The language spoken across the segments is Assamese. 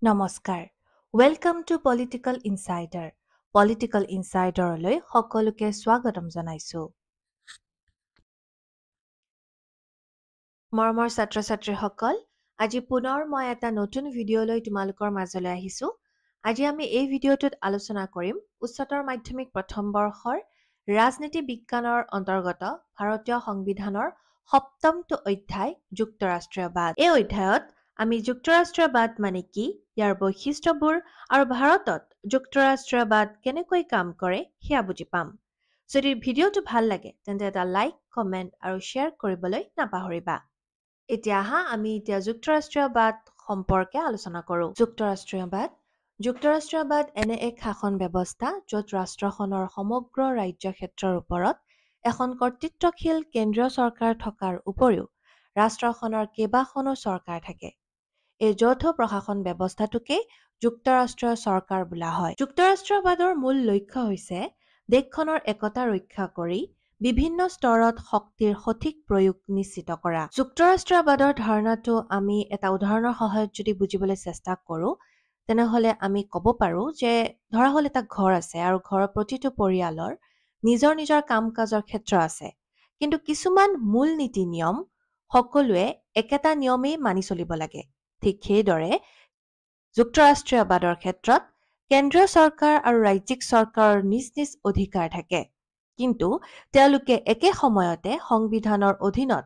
নমস্কাৰ welcome to political insider political ইনচাইডাৰলৈ সকলোকে স্বাগতম জনাইছো মৰমৰ ছাত্ৰ-ছাত্ৰীসকল আজি পুনৰ মই এটা নতুন ভিডিঅ'লৈ তোমালোকৰ মাজলৈ আহিছো আজি আমি এই ভিডিঅ'টোত আলোচনা কৰিম উচ্চতৰ মাধ্যমিক প্ৰথম বৰ্ষৰ ৰাজনীতি বিজ্ঞানৰ অন্তৰ্গত ভাৰতীয় সংবিধানৰ সপ্তমটো অধ্যায় যুক্তৰাষ্ট্ৰীয়বাদ এই অধ্যায়ত আমি যুক্তৰাষ্ট্ৰীয়বাদ মানে কি ইয়াৰ বৈশিষ্ট্যবোৰ আৰু ভাৰতত যুক্তৰাষ্ট্ৰীয়বাদ কেনেকৈ কাম কৰে সেয়া বুজি পাম যদি ভিডিঅ'টো ভাল লাগে তেন্তে এটা লাইক কমেন্ট আৰু শ্বেয়াৰ কৰিবলৈ নাপাহৰিবা এতিয়া আমি যুক্তৰাষ্ট্ৰীয়বাদ সম্পৰ্কে আলোচনা কৰো যুক্তৰাষ্ট্ৰীয়বাদ এনে এক শাসন ব্যৱস্থা য'ত ৰাষ্ট্ৰখনৰ সমগ্ৰ ৰাজ্য ক্ষেত্ৰৰ ওপৰত এখন কৰ্তৃত্বশীল কেন্দ্ৰীয় চৰকাৰ থকাৰ উপৰিও ৰাষ্ট্ৰখনৰ কেইবাখনো চৰকাৰ থাকে এই যৌথ প্ৰশাসন ব্যৱস্থাটোকে যুক্তৰাষ্ট্ৰীয় চৰকাৰ বোলা হয় যুক্তৰাষ্ট্ৰীয়বাদৰ মূল লক্ষ্য হৈছে দেশখনৰ একতা ৰক্ষা কৰি বিভিন্ন স্তৰত শক্তিৰ সঠিক প্ৰয়োগ নিশ্চিত কৰা যুক্তৰাষ্ট্ৰীয়বাদৰ ধাৰণাটো আমি এটা উদাহৰণৰ সহায়ত যদি বুজিবলৈ চেষ্টা কৰো তেনেহলে আমি ক'ব পাৰো যে ধৰা হল এটা ঘৰ আছে আৰু ঘৰৰ প্ৰতিটো পৰিয়ালৰ নিজৰ নিজৰ কাম-কাজৰ ক্ষেত্ৰ আছে কিন্তু কিছুমান মূল নীতি নিয়ম সকলোৱে একেটা নিয়মেই মানি চলিব লাগে ঠিক সেইদৰে যুক্তৰাষ্ট্ৰীয়বাদৰ ক্ষেত্ৰত কেন্দ্ৰীয় চৰকাৰ আৰু ৰাজ্যিক চৰকাৰৰ নিজ নিজ অধিকাৰ থাকে কিন্তু তেওঁলোকে একে সময়তে সংবিধানৰ অধীনত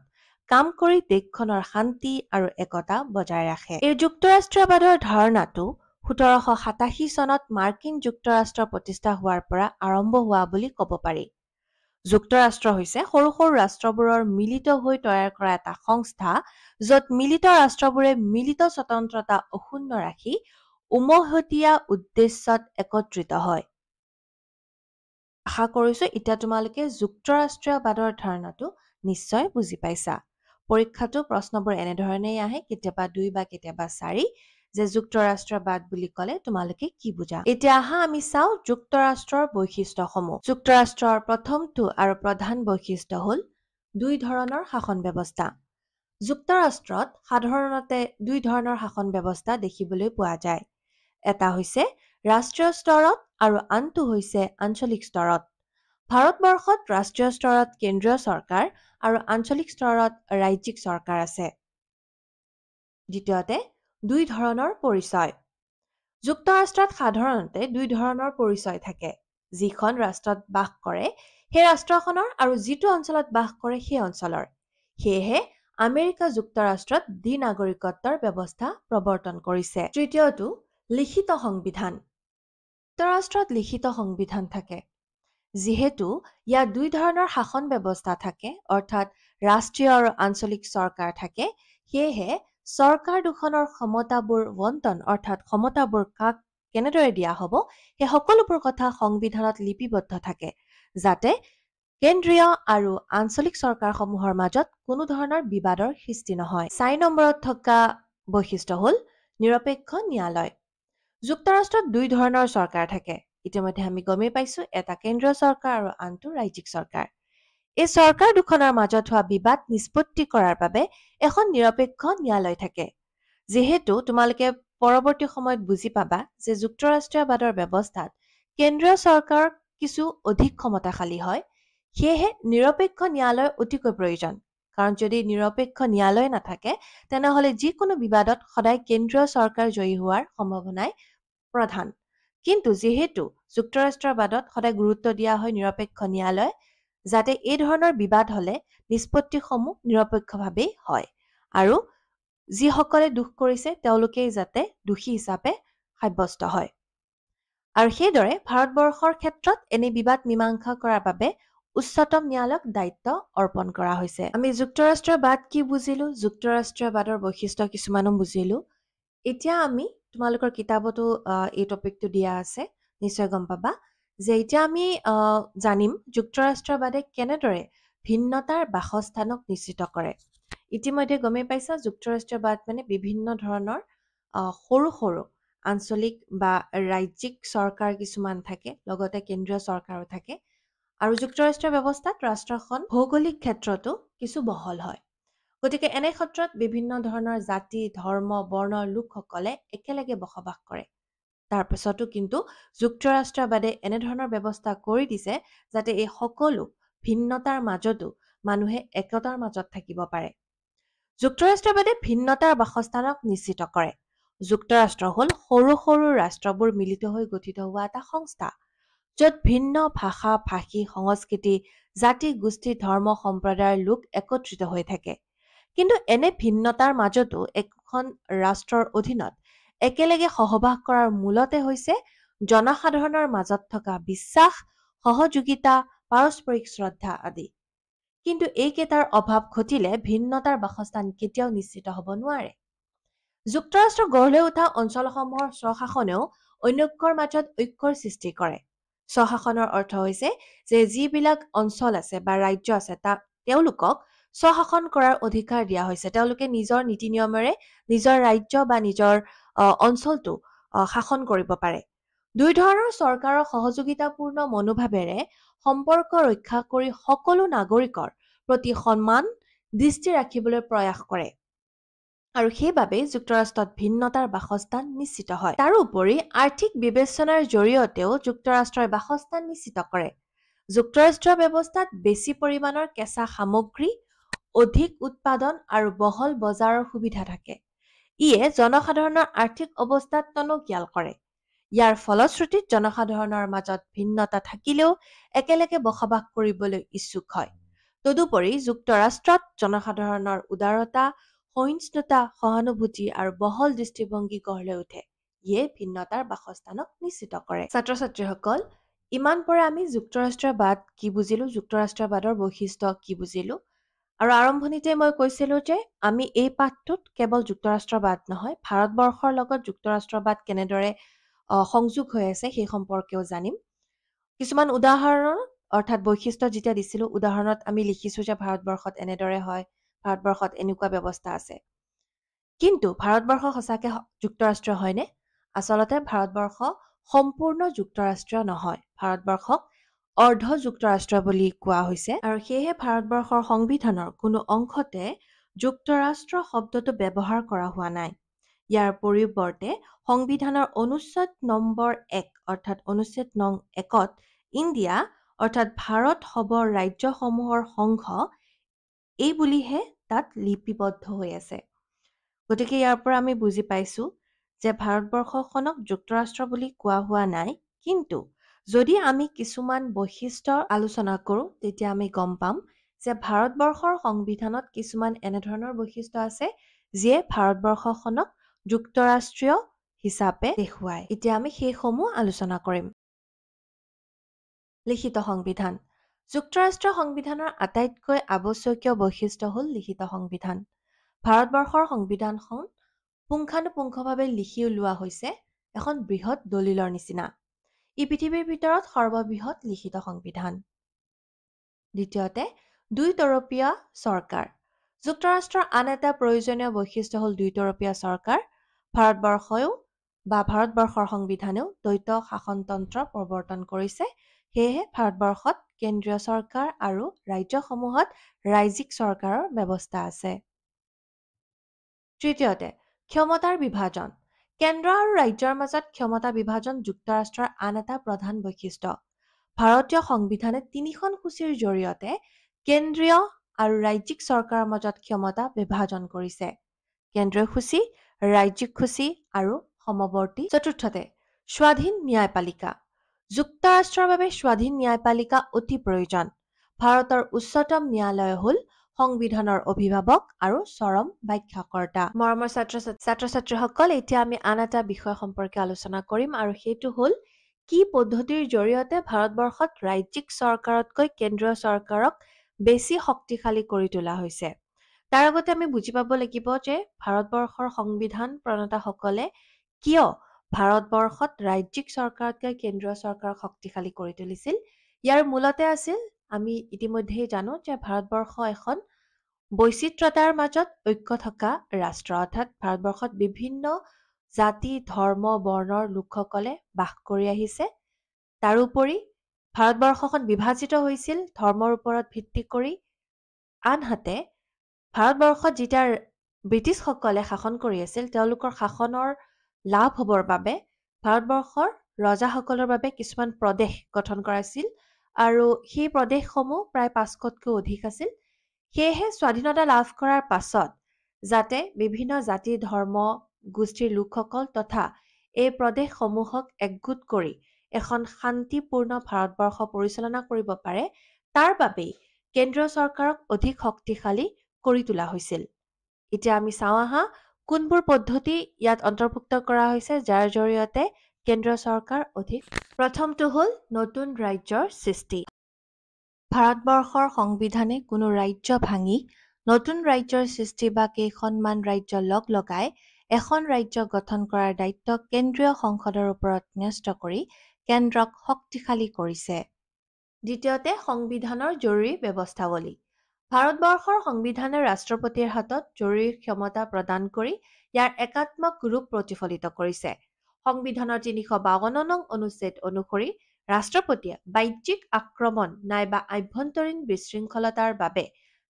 কাম কৰি দেশখনৰ শান্তি আৰু একতা বজাই ৰাখে এই যুক্তৰাষ্ট্ৰীয়বাদৰ ধাৰণাটো 1787 চনত মাৰ্কিন যুক্তৰাষ্ট্ৰ প্ৰতিষ্ঠা হোৱাৰ পৰা আৰম্ভ হোৱা বুলি ক'ব পাৰি যুক্তৰাষ্ট্ৰ হৈছে সৰু সৰু ৰাষ্ট্ৰবোৰৰ মিলিত হৈ তৈয়াৰ কৰা এটা সংস্থা য'ত মিলিত ৰাষ্ট্ৰবোৰে মিলিত স্বতন্ত্ৰতা অক্ষুণ্ণ ৰাখি উমৈহতীয়া উদ্দেশ্যত একত্ৰিত হয় আশা কৰিছো এতিয়া তোমালোকে যুক্তৰাষ্ট্ৰীয়বাদৰ ধাৰণাটো নিশ্চয় বুজি পাইছা পৰীক্ষাটো প্ৰশ্নবোৰ এনেধৰণেই আহে কেতিয়াবা 2 বা কেতিয়াবা 4 যে যুক্তৰাষ্ট্ৰীয়বাদ বুলি ক'লে তোমালোকে কি বুজা এতিয়া আমি চাও যুক্তৰাষ্ট্ৰৰ বৈশিষ্ট্যসমূহ যুক্তৰাষ্ট্ৰৰ প্ৰথমটো আৰু প্ৰধান বৈশিষ্ট্য হ'ল দুই ধৰণৰ শাসন ব্যৱস্থা যুক্তৰাষ্ট্ৰত সাধাৰণতে দুই ধৰণৰ শাসন ব্যৱস্থা দেখিবলৈ পোৱা যায় এটা হৈছে ৰাষ্ট্ৰীয় স্তৰত আৰু আনটো হৈছে আঞ্চলিক স্তৰত ভাৰতবৰ্ষত ৰাষ্ট্ৰীয় স্তৰত কেন্দ্ৰীয় চৰকাৰ আৰু আঞ্চলিক স্তৰত ৰাজ্যিক চৰকাৰ আছে দ্বিতীয়তে দুই ধৰণৰ পৰিচয় যুক্তৰাষ্ট্ৰত সাধাৰণতে দুই ধৰণৰ পৰিচয় থাকে যিখন ৰাষ্ট্ৰত বাস কৰে সেই ৰাষ্ট্ৰখনৰ আৰু যিটো অঞ্চলত বাস কৰে সেই অঞ্চলৰ সেয়েহে আমেৰিকা যুক্তৰাষ্ট্ৰত দ্বি-নাগৰিকত্বৰ ব্যৱস্থা প্ৰৱৰ্তন কৰিছে তৃতীয়টো লিখিত সংবিধান যুক্তৰাষ্ট্ৰত লিখিত সংবিধান থাকে যিহেতু ইয়াত দুই ধৰণৰ শাসন ব্যৱস্থা থাকে অৰ্থাৎ ৰাষ্ট্ৰীয় আৰু আঞ্চলিক চৰকাৰ থাকে সেয়েহে চৰকাৰ দুখনৰ ক্ষমতাবোৰ বণ্টন অৰ্থাৎ ক্ষমতাবোৰ কাক কেনেদৰে দিয়া হ'ব সেই সকলোবোৰ কথা সংবিধানত লিপিবদ্ধ থাকে যাতে কেন্দ্ৰীয় আৰু আঞ্চলিক চৰকাৰসমূহৰ মাজত কোনো ধৰণৰ বিবাদৰ সৃষ্টি নহয় 4 নম্বৰত থকা বৈশিষ্ট্য হ'ল নিৰপেক্ষ ন্যায়ালয় যুক্তৰাষ্ট্ৰত দুই ধৰণৰ চৰকাৰ থাকে ইতিমধ্যে আমি গমেই পাইছো এটা কেন্দ্ৰীয় চৰকাৰ আৰু আনটো ৰাজ্যিক চৰকাৰ এই চৰকাৰ দুখনৰ মাজত হোৱা বিবাদ নিষ্পত্তি কৰাৰ বাবে এখন নিৰপেক্ষ ন্যায়ালয় থাকে যেহেতু তোমালোকে পৰৱৰ্তী সময়ত বুজি পাবা যে যুক্তৰাষ্ট্ৰীয়বাদৰ ব্যৱস্থাত কেন্দ্ৰীয় চৰকাৰ কিছু অধিক ক্ষমতাশালী হয় সেয়েহে নিৰপেক্ষ ন্যায়ালয় অতিকৈ প্ৰয়োজন কাৰণ যদি নিৰপেক্ষ ন্যায়ালয় নাথাকে তেনেহলে যিকোনো বিবাদত সদায় কেন্দ্ৰীয় চৰকাৰ জয়ী হোৱাৰ সম্ভাৱনাই প্ৰধান কিন্তু যেহেতু যুক্তৰাষ্ট্ৰীয়বাদত সদায় গুৰুত্ব দিয়া হয় নিৰপেক্ষ ন্যায়ালয় যাতে এই ধৰণৰ বিবাদ হলে নিষ্পত্তিসমূহ নিৰপেক্ষভাৱেই হয় আৰু যিসকলে দুখ কৰিছে তেওঁলোকেই যাতে দোষী হিচাপে সাব্যস্ত হয় আৰু সেইদৰে ভাৰতবৰ্ষৰ ক্ষেত্ৰত এনে বিবাদ মীমাংসা কৰাৰ বাবে উচ্চতম ন্যায়ালয়ক দায়িত্ব অৰ্পণ কৰা হৈছে আমি যুক্তৰাষ্ট্ৰীয়বাদ কি বুজিলো যুক্তৰাষ্ট্ৰীয়বাদৰ বৈশিষ্ট্য কিছুমানো বুজিলো এতিয়া আমি তোমালোকৰ কিতাপতো এই টপিকটো দিয়া আছে নিশ্চয় গম পাবা যে এতিয়া আমি জানিম যুক্তৰাষ্ট্ৰবাদে কেনেদৰে ভিন্নতাৰ বাসস্থানক নিশ্চিত কৰে ইতিমধ্যে গমেই পাইছা যুক্তৰাষ্ট্ৰীয়বাদ মানে বিভিন্ন ধৰণৰ সৰু সৰু আঞ্চলিক বা ৰাজ্যিক চৰকাৰ কিছুমান থাকে লগতে কেন্দ্ৰীয় চৰকাৰো থাকে আৰু যুক্তৰাষ্ট্ৰীয় ব্যৱস্থাত ৰাষ্ট্ৰখন ভৌগোলিক ক্ষেত্ৰতো কিছু বহল হয় গতিকে এনে ক্ষেত্ৰত বিভিন্ন ধৰণৰ জাতি, ধৰ্ম, বৰ্ণৰ লোকসকলে একেলগে বসবাস কৰে। তাৰ পিছতো কিন্তু যুক্তৰাষ্ট্ৰবাদে এনেধৰণৰ ব্যৱস্থা কৰি দিছে যাতে এই সকলো ভিন্নতাৰ মাজতো মানুহে একতাৰ মাজত থাকিব পাৰে। যুক্তৰাষ্ট্ৰবাদে ভিন্নতাৰ বাসস্থানক নিশ্চিত কৰে। যুক্তৰাষ্ট্ৰ হ'ল সৰু সৰু ৰাষ্ট্ৰবোৰ মিলিত হৈ গঠিত হোৱা এটা সংস্থা, য'ত ভিন্ন ভাষা, ভাষী, সংস্কৃতি, জাতি, গোষ্ঠী, ধৰ্ম, সম্প্ৰদায়ৰ লোক একত্ৰিত হৈ থাকে। কিন্তু এনে ভিন্নতাৰ মাজতো এখন ৰাষ্ট্ৰৰ অধীনত একেলগে সহবাস কৰাৰ মূলতে হৈছে জনসাধাৰণৰ মাজত থকা বিশ্বাস, সহযোগিতা, পাৰস্পৰিক শ্ৰদ্ধা আদি। কিন্তু এইকেইটাৰ অভাৱ ঘটিলে ভিন্নতাৰ বাসস্থান কেতিয়াও নিশ্চিত হ'ব নোৱাৰে। যুক্তৰাষ্ট্ৰ গঢ় লৈ উঠা অঞ্চলসমূহৰ স্বশাসনেও অনৈক্যৰ মাজত ঐক্যৰ সৃষ্টি কৰে। স্বশাসনৰ অৰ্থ হৈছে যে যিবিলাক অঞ্চল আছে বা ৰাজ্য আছে তেওঁলোকক স্বশাসন কৰাৰ অধিকাৰ দিয়া হৈছে। তেওঁলোকে নিজৰ নীতি নিয়মেৰে নিজৰ ৰাজ্য বা নিজৰ অঞ্চলটো শাসন কৰিব পাৰে। দুই ধৰণৰ চৰকাৰৰ সহযোগিতাপূৰ্ণ মনোভাৱেৰে সম্পৰ্ক ৰক্ষা কৰি সকলো নাগৰিকৰ প্ৰতি সন্মান দৃষ্টি ৰাখিবলৈ প্ৰয়াস কৰে। আৰু সেইবাবেই যুক্তৰাষ্ট্ৰত ভিন্নতাৰ বাসস্থান নিশ্চিত হয়। তাৰোপৰি আৰ্থিক বিবেচনাৰ জৰিয়তেও যুক্তৰাষ্ট্ৰই বাসস্থান নিশ্চিত কৰে। যুক্তৰাষ্ট্ৰীয় ব্যৱস্থাত বেছি পৰিমাণৰ কেঁচা সামগ্ৰী, অধিক উৎপাদন আৰু বহল বজাৰৰ সুবিধা থাকে। ইয়ে জনসাধাৰণৰ আৰ্থিক অৱস্থাত টনকিয়াল কৰে। ইয়াৰ ফলশ্ৰুতিত জনসাধাৰণৰ মাজত ভিন্নতা থাকিলেও একেলগে বসবাস কৰিবলৈ ইচ্ছুক হয়। তদুপৰি যুক্তৰাষ্ট্ৰত জনসাধাৰণৰ উদাৰতা, সহিষ্ণুতা, সহানুভূতি আৰু বহল দৃষ্টিভংগী গঢ় লৈ উঠে। ইয়ে ভিন্নতাৰ বাসস্থানক নিশ্চিত কৰে। ছাত্ৰ-ছাত্ৰীসকল, ইমান পৰে আমি যুক্তৰাষ্ট্ৰীয়বাদ কি বুজিলো, যুক্তৰাষ্ট্ৰীয়বাদৰ বৈশিষ্ট্য কি বুজিলো। আৰু আৰম্ভণিতে মই কৈছিলো যে আমি এই পাঠটোত কেৱল যুক্তৰাষ্ট্ৰবাদ নহয়, ভাৰতবৰ্ষৰ লগত যুক্তৰাষ্ট্ৰবাদ কেনেদৰে সংযোগ হৈ আছে সেই সম্পৰ্কেও জানিম। কিছুমান উদাহৰণ অৰ্থাৎ বৈশিষ্ট্য যেতিয়া দিছিলো, উদাহৰণত আমি লিখিছো যে ভাৰতবৰ্ষত এনেদৰে হয়, ভাৰতবৰ্ষত এনেকুৱা ব্যৱস্থা আছে। কিন্তু ভাৰতবৰ্ষ সঁচাকে যুক্তৰাষ্ট্ৰীয় হয়নে? আচলতে ভাৰতবৰ্ষ সম্পূৰ্ণ যুক্তৰাষ্ট্ৰীয় নহয়। ভাৰতবৰ্ষক অৰ্ধ যুক্তৰাষ্ট্ৰ বুলি কোৱা হৈছে আৰু সেয়েহে ভাৰতবৰ্ষৰ সংবিধানৰ কোনো অংশতে যুক্তৰাষ্ট্ৰ শব্দটো ব্যৱহাৰ কৰা হোৱা নাই। ইয়াৰ পৰিৱৰ্তে সংবিধানৰ অনুচ্ছেদ নম্বৰ 1 অৰ্থাৎ অনুচ্ছেদ নং 1ত ইণ্ডিয়া অৰ্থাৎ ভাৰত হ'ব ৰাজ্যসমূহৰ সংঘ এই বুলিহে তাত লিপিবদ্ধ হৈ আছে। গতিকে ইয়াৰ পৰা আমি বুজি পাইছো যে ভাৰতবৰ্ষখনক যুক্তৰাষ্ট্ৰ বুলি কোৱা হোৱা নাই, কিন্তু যদি আমি কিছুমান বৈশিষ্ট্য আলোচনা কৰোঁ তেতিয়া আমি গম পাম যে ভাৰতবৰ্ষৰ সংবিধানত কিছুমান এনেধৰণৰ বৈশিষ্ট্য আছে যিয়ে ভাৰতবৰ্ষখনক যুক্তৰাষ্ট্ৰীয় হিচাপে দেখুৱায়। এতিয়া আমি সেইসমূহ আলোচনা কৰিম। লিখিত সংবিধান। যুক্তৰাষ্ট্ৰীয় সংবিধানৰ আটাইতকৈ আৱশ্যকীয় বৈশিষ্ট্য হ'ল লিখিত সংবিধান। ভাৰতবৰ্ষৰ সংবিধানখন পুংখানুপুংখভাৱে লিখি উলিওৱা হৈছে এখন বৃহৎ দলিলৰ নিচিনা। ই পৃথিৱীৰ ভিতৰত সৰ্ববৃহৎ লিখিত সংবিধান। দ্বিতীয়তে, দুইতৰপীয়া চৰকাৰ। যুক্তৰাষ্ট্ৰৰ আন এটা প্ৰয়োজনীয় বৈশিষ্ট্য হ'ল দুইতৰপীয়া চৰকাৰ। ভাৰতবৰ্ষৰ সংবিধানেও দ্বৈত শাসনতন্ত্ৰ প্ৰৱৰ্তন কৰিছে। সেয়েহে ভাৰতবৰ্ষত কেন্দ্ৰীয় চৰকাৰ আৰু ৰাজ্যসমূহত ৰাজ্যিক চৰকাৰৰ ব্যৱস্থা আছে। তৃতীয়তে, ক্ষমতাৰ বিভাজন। কেন্দ্ৰ আৰু ৰাজ্যৰ মাজত ক্ষমতা বিভাজন যুক্তৰাষ্ট্ৰৰ আন এটা প্ৰধান বৈশিষ্ট্য। ভাৰতীয় সংবিধানে 3খন সূচীৰ জৰিয়তে কেন্দ্ৰীয় আৰু ৰাজ্যিক চৰকাৰৰ মাজত ক্ষমতা বিভাজন কৰিছে। কেন্দ্ৰীয় সূচী, ৰাজ্যিক সূচী আৰু সমৱৰ্তী। চতুৰ্থতে, স্বাধীন ন্যায়পালিকা। যুক্তৰাষ্ট্ৰৰ বাবে স্বাধীন ন্যায়পালিকা অতি প্ৰয়োজন। ভাৰতৰ উচ্চতম ন্যায়ালয় হ'ল সংবিধানৰ অভিভাৱক আৰু চৰম ব্যাখ্যাকৰ্তা। মৰমৰ ছাত্ৰ-ছাত্ৰীসকল, এতিয়া আমি আন এটা বিষয় সম্পৰ্কে আলোচনা কৰিম আৰু সেইটো হ'ল কি পদ্ধতিৰ জৰিয়তে ভাৰতবৰ্ষত ৰাজ্যিক চৰকাৰতকৈ কেন্দ্ৰীয় চৰকাৰক বেছি শক্তিশালী কৰি তোলা হৈছে। তাৰ আগতে আমি বুজি পাব লাগিব যে ভাৰতবৰ্ষৰ সংবিধান প্ৰণেতাসকলে কিয় ভাৰতবৰ্ষত ৰাজ্যিক চৰকাৰতকৈ কেন্দ্ৰীয় চৰকাৰক শক্তিশালী কৰি তুলিছিল। ইয়াৰ মূলতে আছিল, আমি ইতিমধ্যেই জানো যে ভাৰতবৰ্ষ এখন বৈচিত্ৰতাৰ মাজত ঐক্য থকা ৰাষ্ট্ৰ, অৰ্থাৎ ভাৰতবৰ্ষত বিভিন্ন জাতি, ধৰ্ম, বৰ্ণৰ লোকসকলে বাস কৰি আহিছে। তাৰোপৰি ভাৰতবৰ্ষখন বিভাজিত হৈছিল ধৰ্মৰ ওপৰত ভিত্তি কৰি। আনহাতে ভাৰতবৰ্ষত যেতিয়া ব্ৰিটিছসকলে শাসন কৰি আছিল তেওঁলোকৰ শাসনৰ লাভ হ'বৰ বাবে ভাৰতবৰ্ষৰ ৰজাসকলৰ বাবে কিছুমান প্ৰদেশ গঠন কৰাইছিল আৰু সেই প্ৰদেশসমূহ প্ৰায় 500তকৈ অধিক আছিল। সেয়েহে স্বাধীনতা লাভ কৰাৰ পাছত যাতে বিভিন্ন জাতি ধৰ্ম গোষ্ঠীৰ লোকসকল তথা এই প্ৰদেশসমূহক একগোট কৰি এখন শান্তিপূৰ্ণ ভাৰতবৰ্ষ পৰিচালনা কৰিব পাৰে তাৰ বাবেই কেন্দ্ৰীয় চৰকাৰক অধিক শক্তিশালী কৰি তোলা হৈছিল। এতিয়া আমি চাওঁ আহা কোনবোৰ পদ্ধতি ইয়াত অন্তৰ্ভুক্ত কৰা হৈছে যাৰ জৰিয়তে কেন্দ্ৰীয় চৰকাৰ অধিক। প্ৰথমটো হ'ল নতুন ৰাজ্যৰ সৃষ্টি। ভাৰতবৰ্ষৰ সংবিধানে কোনো ৰাজ্য ভাঙি নতুন ৰাজ্যৰ সৃষ্টি বা কেইখনমান ৰাজ্য লগাই এখন ৰাজ্য গঠন কৰাৰ দায়িত্ব কেন্দ্ৰীয় সংসদৰ ওপৰত ন্যস্ত কৰি কেন্দ্ৰক শক্তিশালী কৰিছে। দ্বিতীয়তে সংবিধানৰ জৰুৰী ব্যৱস্থাৱলী। ভাৰতবৰ্ষৰ সংবিধানে ৰাষ্ট্ৰপতিৰ হাতত জৰুৰী ক্ষমতা প্ৰদান কৰি ইয়াৰ একাত্মক ৰূপ প্ৰতিফলিত কৰিছে। সংবিধানৰ ৩৫২ নং অনুচ্ছেদ অনুসৰি ৰাষ্ট্ৰপতিয়ে বাহ্যিক আক্ৰমণ নাইবা আভ্যন্তৰীণ বিশৃংখলতাৰ বাবে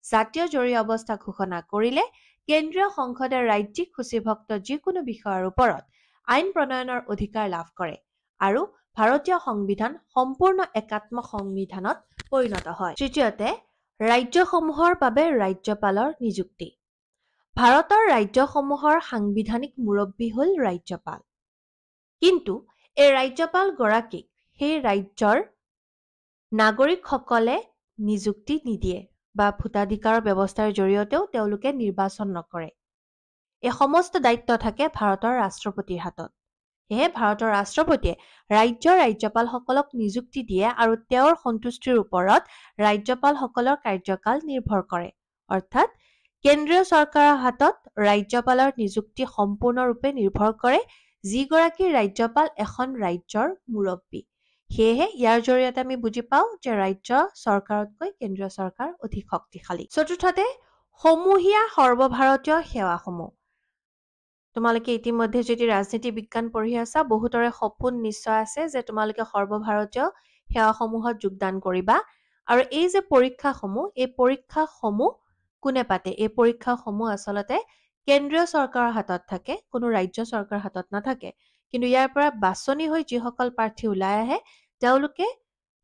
জাতীয় জৰুৰী অৱস্থা ঘোষণা কৰিলে কেন্দ্ৰীয় সংসদে ৰাজ্যিক সূচীভুক্ত যিকোনো বিষয়ৰ ওপৰত আইন প্ৰণয়নৰ অধিকাৰ লাভ কৰে আৰু ভাৰতীয় সংবিধান সম্পূৰ্ণ একাত্ম সংবিধানত পৰিণত হয়। তৃতীয়তে ৰাজ্যসমূহৰ বাবে ৰাজ্যপালৰ নিযুক্তি। ভাৰতৰ ৰাজ্যসমূহৰ সাংবিধানিক মুৰব্বী হ'ল ৰাজ্যপাল। কিন্তু এই ৰাজ্যপাল গৰাকীক সেই ৰাজ্যৰ নাগৰিকসকলে নিযুক্তি নিদিয়ে বা ভোটাধিকাৰৰ ব্যৱস্থাৰ জৰিয়তেও তেওঁলোকে নিৰ্বাচন নকৰে। এই সমস্ত দায়িত্ব থাকে ভাৰতৰ ৰাষ্ট্ৰপতিৰ হাতত। সেয়ে ভাৰতৰ ৰাষ্ট্ৰপতিয়ে ৰাজ্যৰ ৰাজ্যপালসকলক নিযুক্তি দিয়ে আৰু তেওঁৰ সন্তুষ্টিৰ ওপৰত ৰাজ্যপালসকলৰ কাৰ্যকাল নিৰ্ভৰ কৰে। অৰ্থাৎ কেন্দ্ৰীয় চৰকাৰৰ হাতত ৰাজ্যপালৰ নিযুক্তি সম্পূৰ্ণৰূপে নিৰ্ভৰ কৰে যিগৰাকী ৰাজ্যপাল এখন ৰাজ্যৰ মুৰব্বী। সেয়েহে ইয়াৰ জৰিয়তে আমি বুজি পাওঁ যে ৰাজ্য চৰকাৰতকৈ কেন্দ্ৰীয় চৰকাৰ অধিক শক্তিশালী। চতুৰ্থতে সমূহীয়া সৰ্বভাৰতীয় সেৱাসমূহ। তোমালোকে ইতিমধ্যে যদি ৰাজনীতি বিজ্ঞান পঢ়ি আছা বহুতৰে সপোন নিশ্চয় আছে যে তোমালোকে সৰ্বভাৰতীয় সেৱাসমূহত যোগদান কৰিবা আৰু এই যে পৰীক্ষাসমূহ এই পৰীক্ষাসমূহ কোনে পাতে? এই পৰীক্ষাসমূহ আচলতে কেন্দ্ৰীয় চৰকাৰৰ হাতত থাকে, কোনো ৰাজ্য চৰকাৰৰ হাতত নাথাকে। কিন্তু ইয়াৰ পৰা বাছনি হৈ যিসকল প্ৰাৰ্থী ওলাই আহে তেওঁলোকে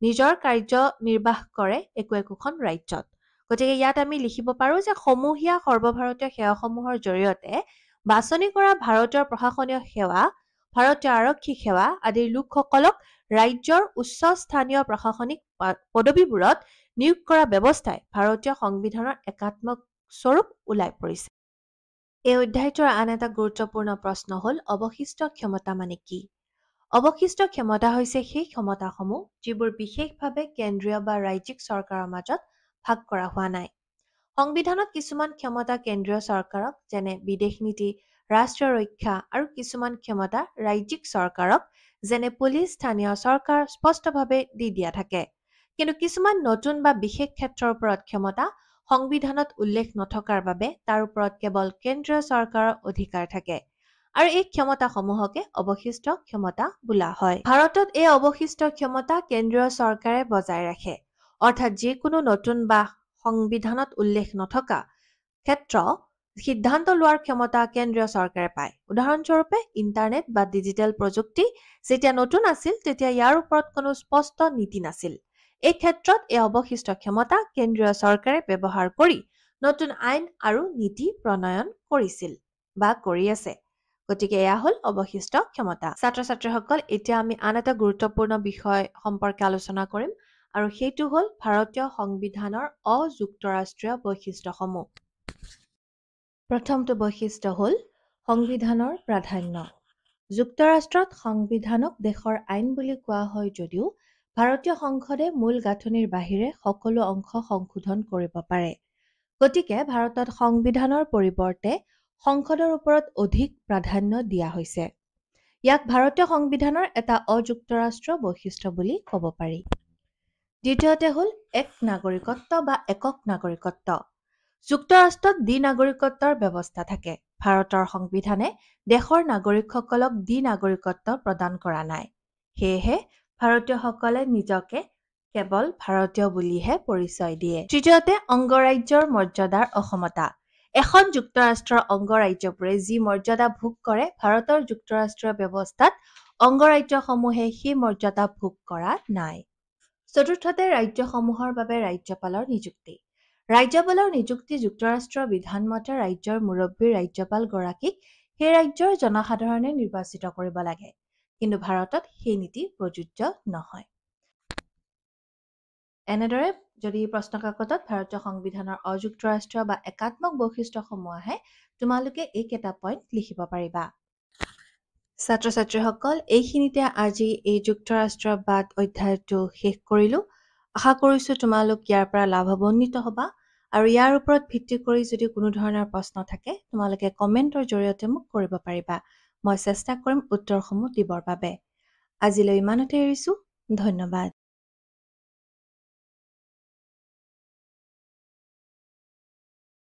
নিজৰ কাৰ্য নিৰ্বাহ কৰে একোখন ৰাজ্যত। গতিকে ইয়াত আমি লিখিব পাৰোঁ যে সমূহীয়া সৰ্বভাৰতীয় সেৱাসমূহৰ জৰিয়তে বাছনি কৰা ভাৰতীয় প্ৰশাসনীয় সেৱা, ভাৰতীয় আৰক্ষী সেৱা আদিৰ লোকসকলক ৰাজ্যৰ উচ্চ স্থানীয় প্ৰশাসনিক পদবীবোৰত নিয়োগ কৰা ব্যৱস্থাই ভাৰতীয় সংবিধানৰ একাত্মক স্বৰূপ ওলাই পৰিছে। এই অধ্যায়টোৰ আন এটা গুৰুত্বপূৰ্ণ প্ৰশ্ন হ'ল অৱশিষ্ট ক্ষমতা মানে কি? অৱশিষ্ট ক্ষমতা হৈছে সেই ক্ষমতাসমূহ যিবোৰ বিশেষভাৱে কেন্দ্ৰীয় বা ৰাজ্যিক চৰকাৰৰ মাজত ভাগ কৰা হোৱা নাই। সংবিধানত কিছুমান ক্ষমতা কেন্দ্ৰীয় চৰকাৰক যেনে বিদেশ নীতি, ৰাষ্ট্ৰীয় ৰক্ষা আৰু কিছুমান ক্ষমতা ৰাজ্যিক চৰকাৰক যেনে পুলিচ, স্থানীয় চৰকাৰ স্পষ্টভাৱে দি দিয়া থাকে। কিন্তু কিছুমান নতুন বা বিশেষ ক্ষেত্ৰৰ ওপৰত ক্ষমতা সংবিধানত উল্লেখ নথকাৰ বাবে তাৰ ওপৰত কেৱল কেন্দ্ৰীয় চৰকাৰৰ অধিকাৰ থাকে আৰু এই ক্ষমতাসমূহকে অৱশিষ্ট ক্ষমতা বোলা হয়। ভাৰতত এই অৱশিষ্ট ক্ষমতা কেন্দ্ৰীয় চৰকাৰে বজাই ৰাখে। অৰ্থাৎ যিকোনো নতুন বা সংবিধানত উল্লেখ নথকা ক্ষেত্ৰ সিদ্ধান্ত লোৱাৰ ক্ষমতা কেন্দ্ৰীয় চৰকাৰে পায়। উদাহৰণস্বৰূপে ইণ্টাৰনেট বা ডিজিটেল প্ৰযুক্তি যেতিয়া নতুন আছিল তেতিয়া ইয়াৰ ওপৰত কোনো স্পষ্ট নীতি নাছিল। এই ক্ষেত্ৰত এই অৱশিষ্ট ক্ষমতা কেন্দ্ৰীয় চৰকাৰে ব্যৱহাৰ কৰি নতুন আইন আৰু নীতি প্ৰণয়ন কৰিছিল বা কৰি আছে। গতিকে এয়া হ'ল অৱশিষ্ট ক্ষমতা। ছাত্ৰ ছাত্ৰীসকল এতিয়া আমি আন এটা গুৰুত্বপূৰ্ণ বিষয় সম্পৰ্কে আলোচনা কৰিম আৰু সেইটো হ'ল ভাৰতীয় সংবিধানৰ অযুক্তৰাষ্ট্ৰীয় বৈশিষ্ট্যসমূহ। প্ৰথমটো বৈশিষ্ট্য হ'ল সংবিধানৰ প্ৰাধান্য। যুক্তৰাষ্ট্ৰত সংবিধানক দেশৰ আইন বুলি কোৱা হয় যদিও ভাৰতীয় সংসদে মূল গাঁথনিৰ বাহিৰে সকলো অংশ সংশোধন কৰিব পাৰে। গতিকে ভাৰতত সংবিধানৰ পৰিৱৰ্তে সংসদৰ ওপৰত অধিক প্ৰাধান্য দিয়া হৈছে। ইয়াক ভাৰতীয় সংবিধানৰ এটা অযুক্তৰাষ্ট্ৰীয় বৈশিষ্ট্য বুলি ক'ব পাৰি। দ্বিতীয়তে হ'ল এক নাগৰিকত্ব বা একক নাগৰিকত্ব। যুক্তৰাষ্ট্ৰত দ্বি-নাগৰিকত্বৰ ব্যৱস্থা থাকে। ভাৰতৰ সংবিধানে দেশৰ নাগৰিকসকলক দ্বি-নাগৰিকত্ব প্ৰদান কৰা নাই। সেয়েহে ভাৰতীয়সকলে নিজকে কেৱল ভাৰতীয় বুলিহে পৰিচয় দিয়ে। তৃতীয়তে অংগৰাজ্যৰ মৰ্যাদাৰ অসমতা। এখন যুক্তৰাষ্ট্ৰৰ অংগৰাজ্যবোৰে যি মৰ্যাদা ভোগ কৰে, ভাৰতৰ যুক্তৰাষ্ট্ৰীয় ব্যৱস্থাত অংগৰাজ্যসমূহে সেই মৰ্যাদা ভোগ কৰা নাই। চতুৰ্থতে, ৰাজ্যসমূহৰ বাবে ৰাজ্যপালৰ নিযুক্তি। ৰাজ্যপালৰ নিযুক্তি যুক্তৰাষ্ট্ৰৰ বিধান মতে ৰাজ্যৰ মুৰব্বী ৰাজ্যপালগৰাকীক সেই ৰাজ্যৰ জনসাধাৰণে নিৰ্বাচিত কৰিব লাগে। কিন্তু ভাৰতত সেই নীতি প্ৰযোজ্য নহয়। এনেদৰে যদি প্ৰশ্নকাকতত ভাৰতীয় সংবিধানৰ অযুক্তৰাষ্ট্ৰীয় বা একাত্মক বৈশিষ্ট্যসমূহ আহে, তোমালোকে এইকেইটা পইণ্ট লিখিব পাৰিবা। ছাত্ৰ-ছাত্ৰীসকল, এইখিনিতে আজি এই যুক্তৰাষ্ট্ৰবাদ অধ্যায়টো শেষ কৰিলোঁ। আশা কৰিছোঁ তোমালোক ইয়াৰ পৰা লাভান্বিত হ'বা আৰু ইয়াৰ ওপৰত ভিত্তি কৰি যদি কোনো ধৰণৰ প্ৰশ্ন থাকে, তোমালোকে কমেণ্টৰ জৰিয়তে মোক কৰিব পাৰিবা। মই চেষ্টা কৰিম উত্তৰসমূহ দিবৰ বাবে। আজিলৈ ইমানতে এৰিছোঁ। ধন্যবাদ।